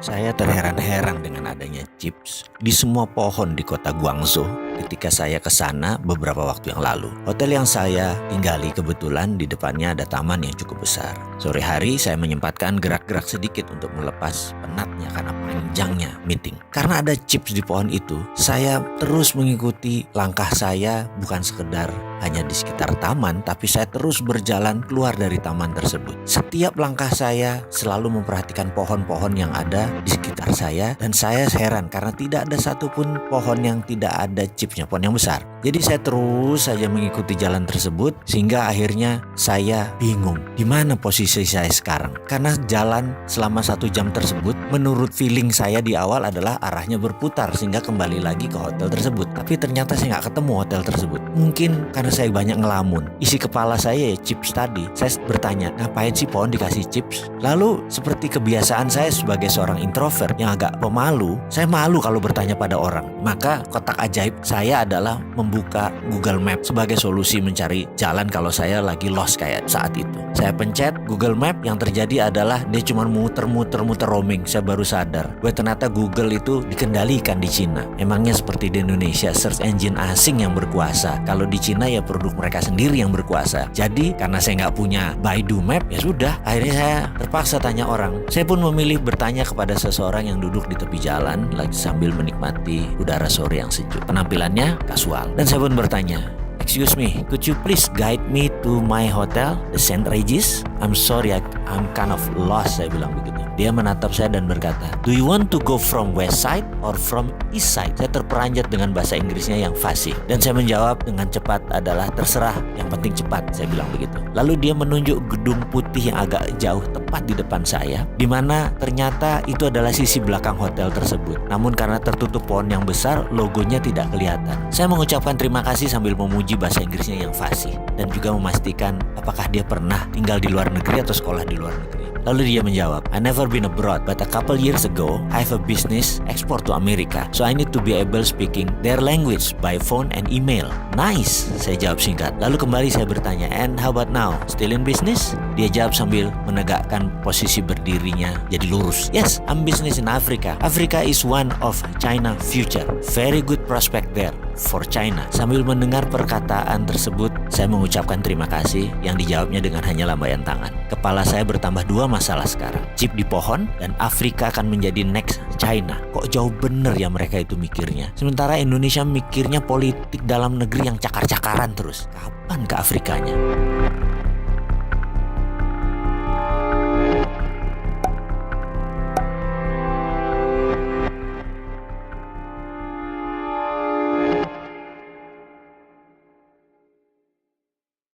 Saya terheran-heran dengan adanya chips di semua pohon di kota Guangzhou ketika saya ke sana beberapa waktu yang lalu. Hotel yang saya tinggali kebetulan di depannya ada taman yang cukup besar. Sore hari saya menyempatkan gerak-gerak sedikit untuk melepas penatnya karena panjangnya meeting. Karena ada chips di pohon itu, saya terus mengikuti langkah saya bukan sekedar hanya di sekitar taman, tapi saya terus berjalan keluar dari taman tersebut. Setiap langkah saya selalu memperhatikan pohon-pohon yang ada di sekitar saya, dan saya heran karena tidak ada satupun pohon yang tidak ada chipsnya, pohon yang besar. Jadi saya terus saja mengikuti jalan tersebut sehingga akhirnya saya bingung di mana posisi saya sekarang. Karena jalan selama 1 jam tersebut menurut feeling saya di awal adalah arahnya berputar sehingga kembali lagi ke hotel tersebut. Tapi ternyata saya nggak ketemu hotel tersebut. Mungkin karena saya banyak ngelamun. Isi kepala saya ya chips tadi. Saya bertanya, ngapain sih pohon dikasih chips? Lalu seperti kebiasaan saya sebagai seorang introvert yang agak pemalu, saya malu kalau bertanya pada orang. Maka kotak ajaib saya adalah membuka Google Map sebagai solusi mencari jalan kalau saya lagi lost kayak saat itu. Saya pencet Google Map, yang terjadi adalah dia cuma muter-muter roaming. Saya baru sadar bahwa ternyata Google itu dikendalikan di Cina. Emangnya seperti di Indonesia search engine asing yang berkuasa. Kalau di Cina ya produk mereka sendiri yang berkuasa. Jadi karena saya nggak punya Baidu Map, ya sudah, akhirnya saya terpaksa tanya orang. Saya pun memilih bertanya kepada seseorang yang duduk di tepi jalan lagi sambil menikmati udara sore yang sejuk. Penampilannya kasual, dan saya pun bertanya, "Excuse me, could you please guide me to my hotel, the St. Regis? I'm sorry, I'm kind of lost," saya bilang begitu. Dia menatap saya dan berkata, "Do you want to go from west side or from east side?" Saya terperanjat dengan bahasa Inggrisnya yang fasih, dan saya menjawab dengan cepat adalah, "Terserah, yang penting cepat," saya bilang begitu. Lalu dia menunjuk gedung putih yang agak jauh tepat di depan saya, di mana ternyata itu adalah sisi belakang hotel tersebut. Namun karena tertutup pohon yang besar, logonya tidak kelihatan. Saya mengucapkan terima kasih sambil memuji bahasa Inggrisnya yang fasih dan juga memastikan apakah dia pernah tinggal di luar negeri atau sekolah di luar negeri. Lalu dia menjawab, "I never been abroad, but a couple years ago, I have a business export to America. So I need to be able speaking their language by phone and email." "Nice," saya jawab singkat. Lalu kembali saya bertanya, "And how about now? Still in business?" Dia jawab sambil menegakkan posisi berdirinya jadi lurus. "Yes, I'm business in Africa. Africa is one of China future. Very good prospect there for China." Sambil mendengar perkataan tersebut, saya mengucapkan terima kasih yang dijawabnya dengan hanya lambaian tangan. Kepala saya bertambah 2 masalah sekarang. Chip di pohon dan Afrika akan menjadi next China. Kok jauh bener ya mereka itu mikirnya. Sementara Indonesia mikirnya politik dalam negeri yang cakar-cakaran terus. Kapan ke Afrikanya?